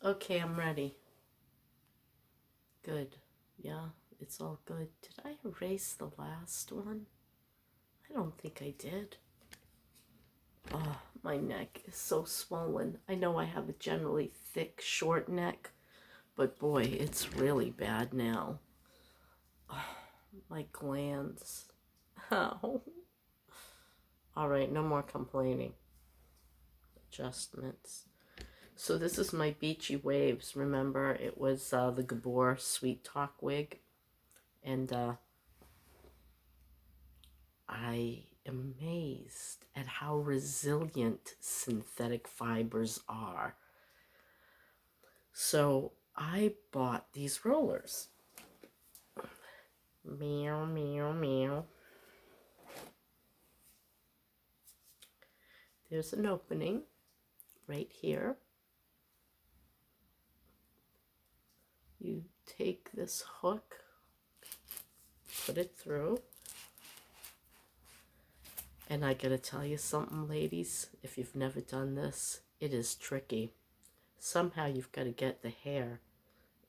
Okay, I'm ready. Good. Yeah, it's all good. Did I erase the last one? I don't think I did. Oh, my neck is so swollen. I know I have a generally thick, short neck, but boy, it's really bad now. Oh, my glands. Ow. All right, no more complaining. Adjustments. So this is my Beachy Waves. Remember, it was the Gabor Sweet Talk wig. And I am amazed at how resilient synthetic fibers are. So I bought these rollers. Meow, meow, meow. There's an opening right here. You take this hook, put it through. And I gotta tell you something, ladies, if you've never done this, it is tricky. Somehow you've got to get the hair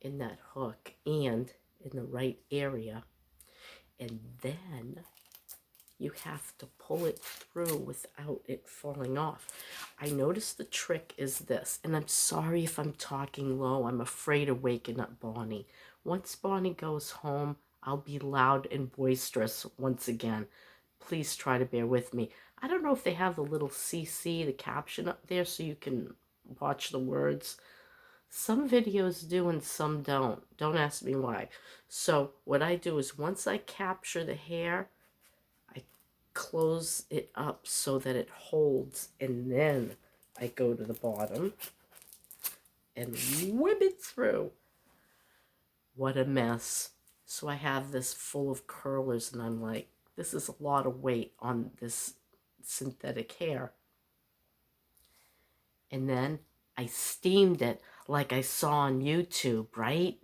in that hook and in the right area. And then you have to pull it through without it falling off. I noticed the trick is this, and I'm sorry if I'm talking low. I'm afraid of waking up Bonnie. Once Bonnie goes home, I'll be loud and boisterous once again. Please try to bear with me. I don't know if they have the little CC, the caption up there, so you can watch the words. Some videos do and some don't. Don't ask me why. So what I do is once I capture the hair, I close it up so that it holds, and then I go to the bottom and whip it through. What a mess. So I have this full of curlers, and I'm like, this is a lot of weight on this synthetic hair. And then I steamed it like I saw on YouTube, right?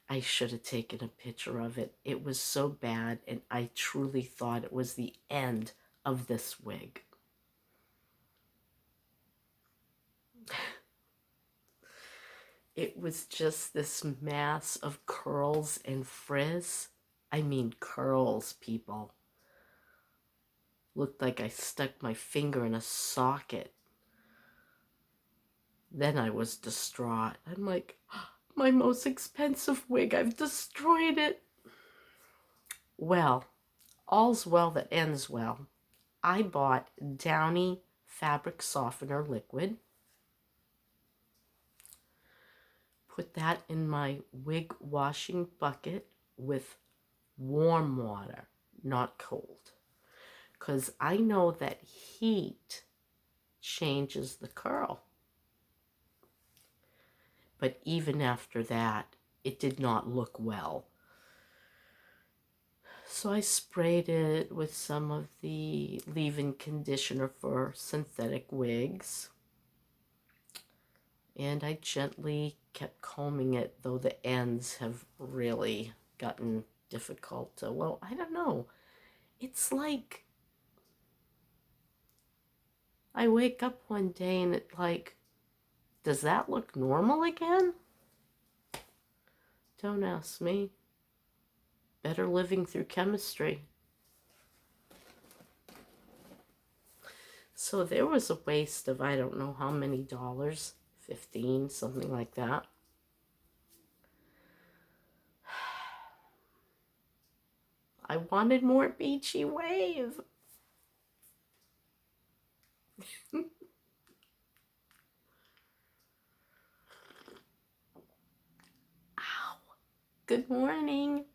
I should have taken a picture of it. It was so bad, and I truly thought it was the end of this wig. It was just this mass of curls and frizz. I mean curls, people. Looked like I stuck my finger in a socket. Then I was distraught. I'm like, my most expensive wig, I've destroyed it. Well, all's well that ends well. I bought Downy fabric softener liquid. Put that in my wig washing bucket with warm water, not cold. Because I know that heat changes the curl. But even after that, it did not look well. So I sprayed it with some of the leave-in conditioner for synthetic wigs. And I gently kept combing it, though the ends have really gotten difficult to, well, I don't know. It's like I wake up one day and it's like, does that look normal again? Don't ask me. Better living through chemistry. So there was a waste of I don't know how many dollars, 15, something like that. I wanted more Beachy Wave. Ow. Good morning.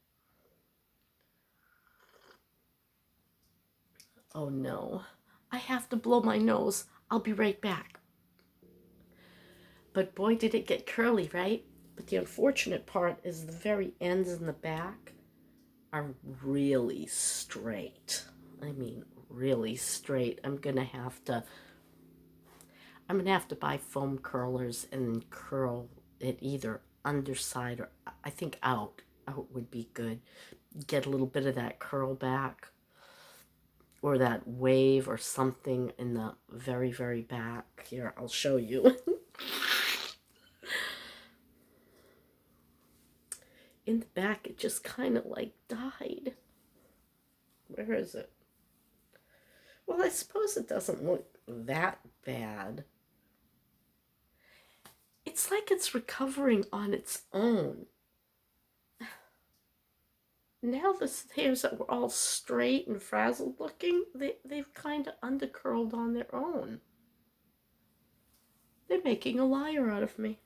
Oh no, I have to blow my nose. I'll be right back. But boy, did it get curly, right? But the unfortunate part is the very ends in the back are really straight. I mean, really straight. I'm gonna have to buy foam curlers and curl it either underside or I think out. Out would be good. Get a little bit of that curl back or that wave or something in the very, very back. Here, I'll show you. in the back, it just kind of like died. Where is it? Well, I suppose it doesn't look that bad. It's like it's recovering on its own. Now the hairs that were all straight and frazzled looking, they've kind of undercurled on their own. They're making a liar out of me.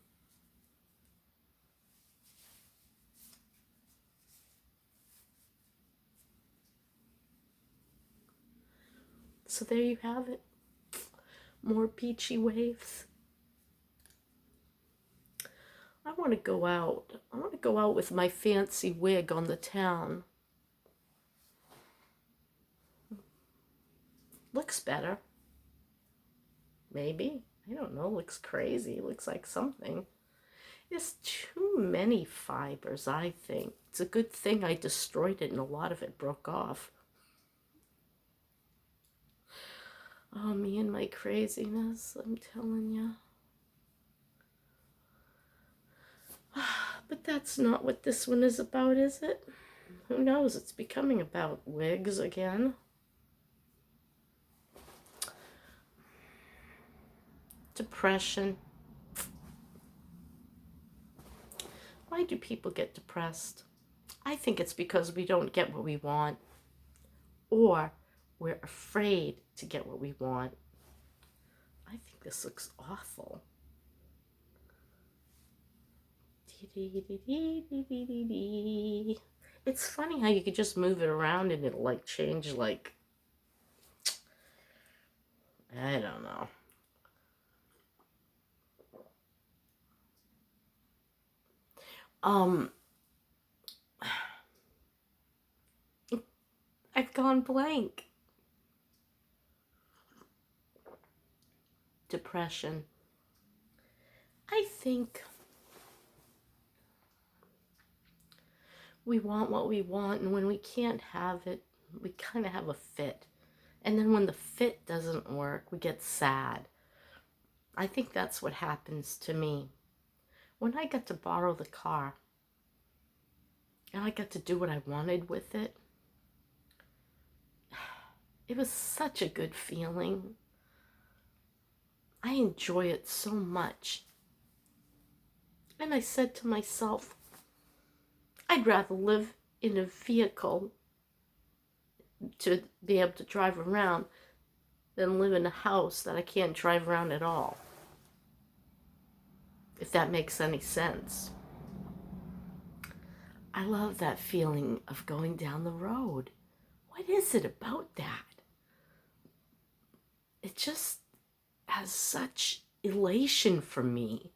So there you have it. More peachy waves. I want to go out. I want to go out with my fancy wig on the town. Looks better. Maybe. I don't know. Looks crazy. Looks like something. There's too many fibers, I think. It's a good thing I destroyed it and a lot of it broke off. Oh, me and my craziness, I'm telling you. But that's not what this one is about, is it? Who knows? It's becoming about wigs again. Depression. Why do people get depressed? I think it's because we don't get what we want, or we're afraid to get what we want. I think this looks awful. It's funny how you could just move it around and it'll like change, like, I don't know. I've gone blank. Depression. I think we want what we want, and when we can't have it, we kind of have a fit. And then when the fit doesn't work, we get sad. I think that's what happens to me. When I got to borrow the car, and I got to do what I wanted with it, it was such a good feeling. I enjoy it so much. And I said to myself, I'd rather live in a vehicle to be able to drive around than live in a house that I can't drive around at all. If that makes any sense. I love that feeling of going down the road. What is it about that? It just has such elation for me.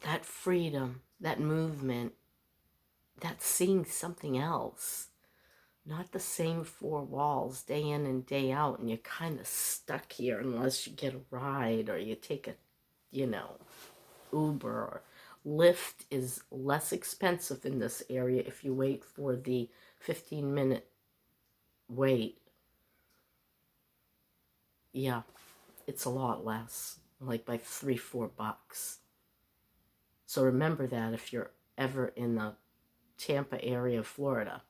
That freedom, that movement, that seeing something else. Not the same four walls day in and day out, and you're kind of stuck here unless you get a ride or you take a, Uber or Lyft is less expensive in this area if you wait for the 15-minute wait. Yeah, it's a lot less, like by $3-4. So remember that if you're ever in the Tampa area of Florida.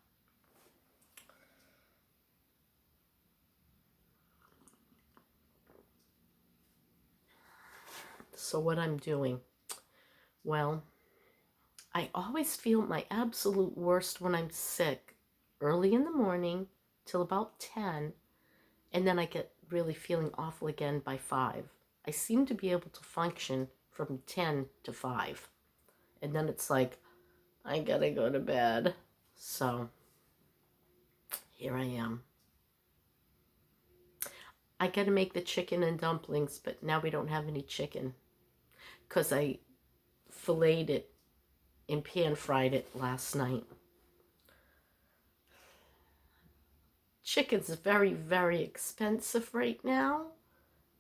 So what I'm doing, well, I always feel my absolute worst when I'm sick, early in the morning till about 10, and then I get really feeling awful again by 5. I seem to be able to function from 10 to 5. And then it's like, I gotta go to bed. So, here I am. I gotta make the chicken and dumplings, but now we don't have any chicken. Because I filleted it and pan-fried it last night. Chicken's very, very expensive right now.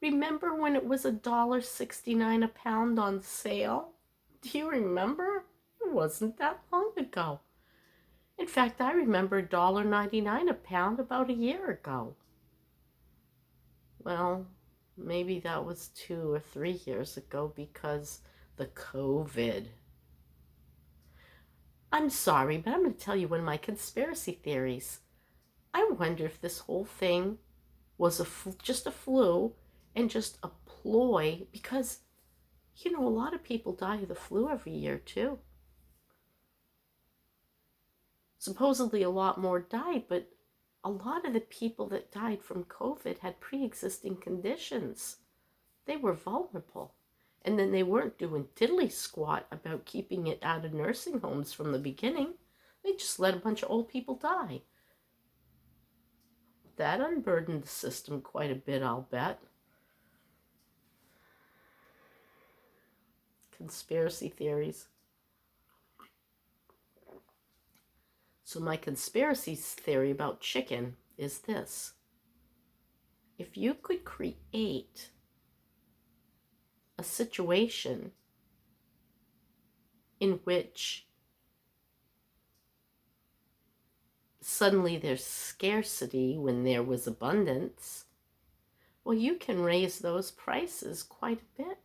Remember when it was $1.69 a pound on sale? Do you remember? It wasn't that long ago. In fact, I remember $1.99 a pound about a year ago. Well, maybe that was 2 or 3 years ago because The COVID. I'm sorry, but I'm going to tell you one of my conspiracy theories. I wonder if this whole thing was just a flu and just a ploy because, you know, a lot of people die of the flu every year too. Supposedly a lot more died, but a lot of the people that died from COVID had pre-existing conditions. They were vulnerable. And then they weren't doing diddly squat about keeping it out of nursing homes from the beginning. They just let a bunch of old people die. That unburdened the system quite a bit, I'll bet. Conspiracy theories. So my conspiracy theory about chicken is this. If you could create a situation in which suddenly there's scarcity when there was abundance, well, you can raise those prices quite a bit.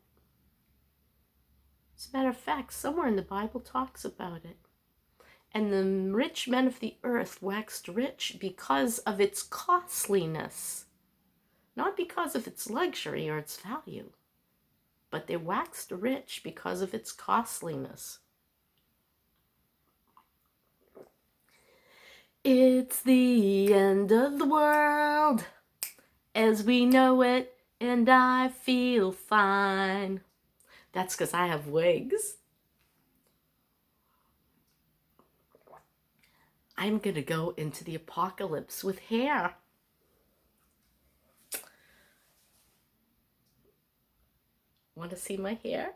As a matter of fact, somewhere in the Bible talks about it. And the rich men of the earth waxed rich because of its costliness, not because of its luxury or its value, but they waxed rich because of its costliness. It's the end of the world as we know it, and I feel fine. That's because I have wigs. I'm going to go into the apocalypse with hair. Want to see my hair?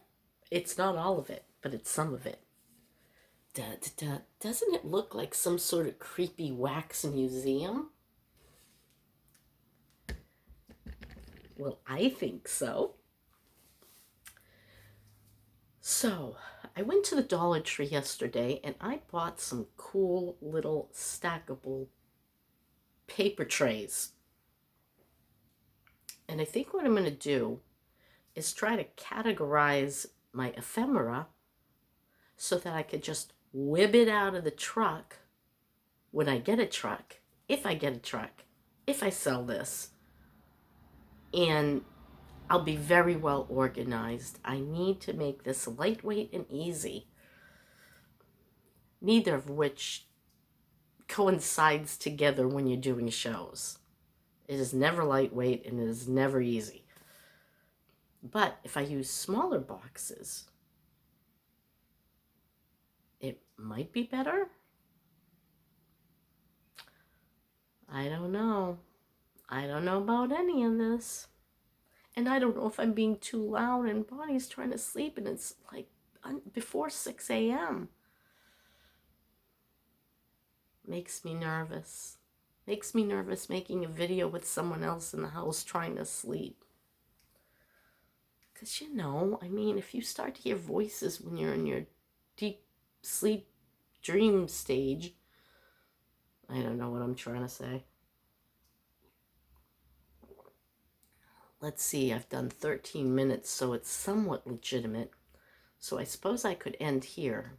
It's not all of it, but it's some of it. Doesn't it look like some sort of creepy wax museum? Well, I think so. So, I went to the Dollar Tree yesterday and I bought some cool little stackable paper trays. And I think what I'm going to do is try to categorize my ephemera so that I could just whip it out of the truck when I get a truck, if I get a truck, if I sell this. And I'll be very well organized. I need to make this lightweight and easy, neither of which coincides together when you're doing shows. It is never lightweight and it is never easy. But if I use smaller boxes, it might be better. I don't know. I don't know about any of this. And I don't know if I'm being too loud and Bonnie's trying to sleep and it's like before 6 a.m. Makes me nervous. Makes me nervous making a video with someone else in the house trying to sleep. Because, you know, I mean, if you start to hear voices when you're in your deep sleep dream stage, I don't know what I'm trying to say. Let's see, I've done 13 minutes, so it's somewhat legitimate. So I suppose I could end here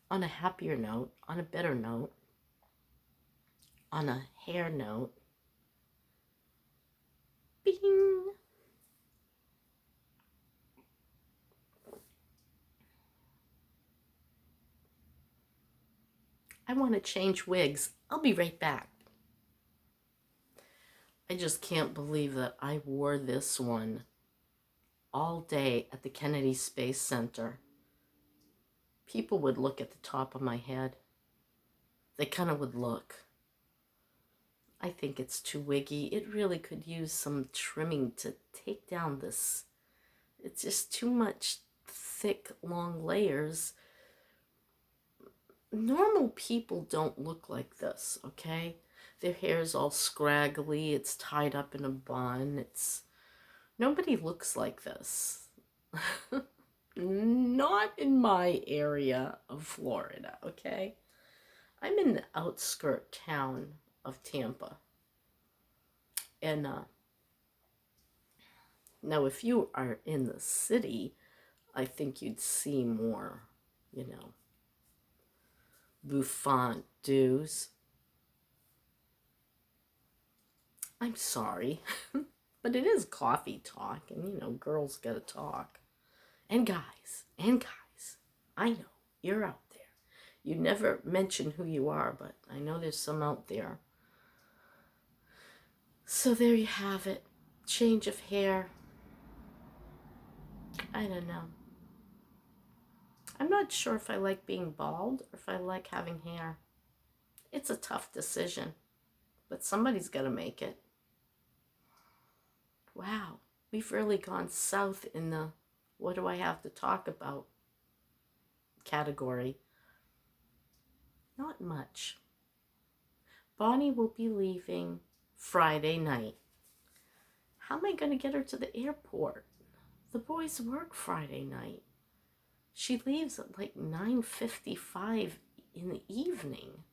on a happier note, on a better note, on a hair note. Bing! I want to change wigs. I'll be right back. I just can't believe that I wore this one all day at the Kennedy Space Center. People would look at the top of my head. They kind of would look. I think it's too wiggy. It really could use some trimming to take down this. It's just too much thick, long layers. Normal people don't look like this, okay? Their hair's all scraggly. It's tied up in a bun. Nobody looks like this. Not in my area of Florida, okay? I'm in the outskirt town of Tampa. And now if you are in the city I think you'd see more, you know, bouffant dues. I'm sorry, but it is coffee talk, and you know, girls gotta talk. And guys, I know, you're out there. You never mention who you are, but I know there's some out there. So there you have it. Change of hair. I don't know. I'm not sure if I like being bald or if I like having hair. It's a tough decision, but somebody's got to make it. Wow, we've really gone south in the what do I have to talk about category. Not much. Bonnie will be leaving Friday night. How am I going to get her to the airport? The boys work Friday night. She leaves at like 9:55 in the evening.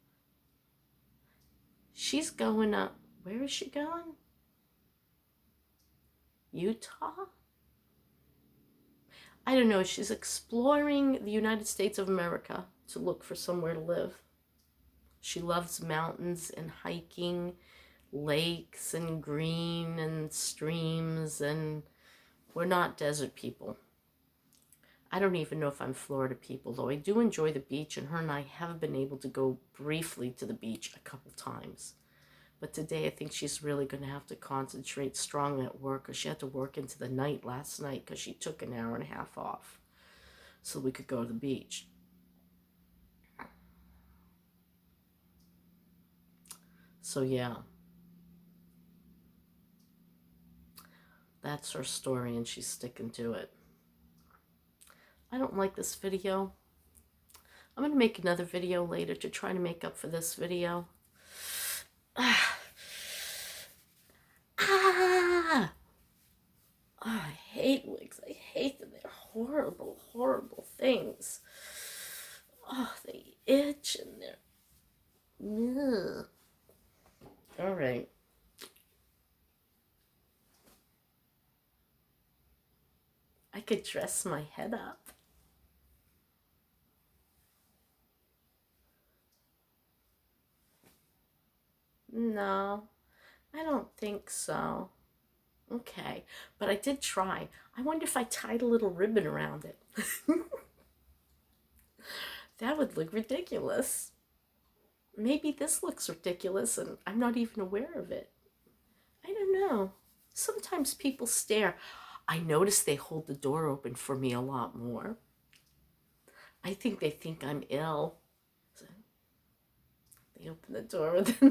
She's going up. Where is she going? Utah? I don't know. She's exploring the United States of America to look for somewhere to live. She loves mountains and hiking, lakes and green and streams, and we're not desert people. I don't even know if I'm Florida people, though I do enjoy the beach, and her and I have been able to go briefly to the beach a couple times. But today I think she's really going to have to concentrate strongly at work, because she had to work into the night last night because she took an hour and a half off so we could go to the beach. So yeah, that's her story, and she's sticking to it. I don't like this video. I'm going to make another video later to try to make up for this video. Oh, I hate wigs. I hate them. They're horrible, horrible things. Oh, they itch and they're... Ugh. All right. I could dress my head up. No, I don't think so. Okay, but I did try. I wonder if I tied a little ribbon around it. That would look ridiculous. Maybe this looks ridiculous and I'm not even aware of it. I don't know. Sometimes people stare. I notice they hold the door open for me a lot more. I think they think I'm ill. So they open the door with a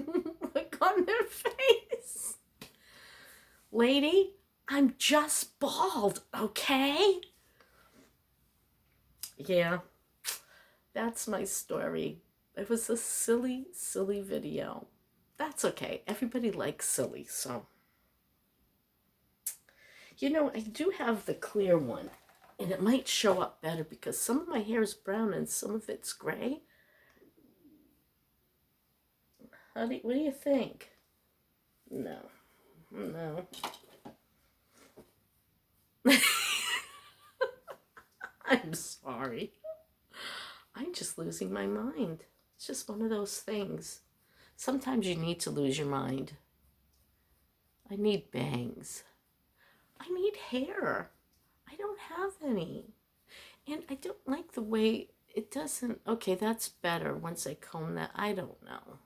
look on their face. Lady, I'm just bald, okay? Yeah, that's my story. It was a silly, silly video. That's okay. Everybody likes silly, so. You know, I do have the clear one, and it might show up better because some of my hair is brown and some of it's gray. What do you think? No. No. I'm sorry. I'm just losing my mind. It's just one of those things. Sometimes you need to lose your mind. I need bangs. I need hair. I don't have any. And I don't like the way it doesn't... Okay, that's better once I comb that. I don't know.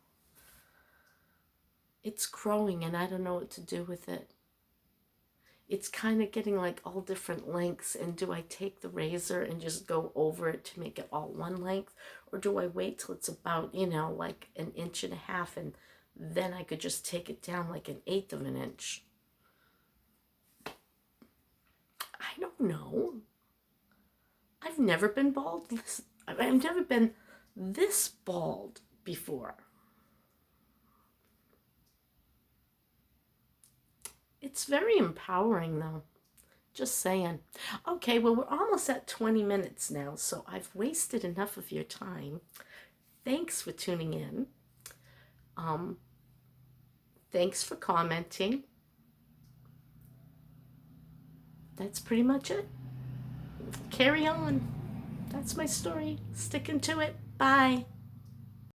It's growing and I don't know what to do with it. It's kind of getting like all different lengths, and do I take the razor and just go over it to make it all one length, or do I wait till it's about, you know, like 1.5 inches, and then I could just take it down like 1/8 of an inch? I don't know. I've never been bald. I've never been this bald before. It's very empowering, though. Just saying. Okay, well, we're almost at 20 minutes now, so I've wasted enough of your time. Thanks for tuning in. Thanks for commenting. That's pretty much it. carry on. That's my story. Sticking to it. Bye.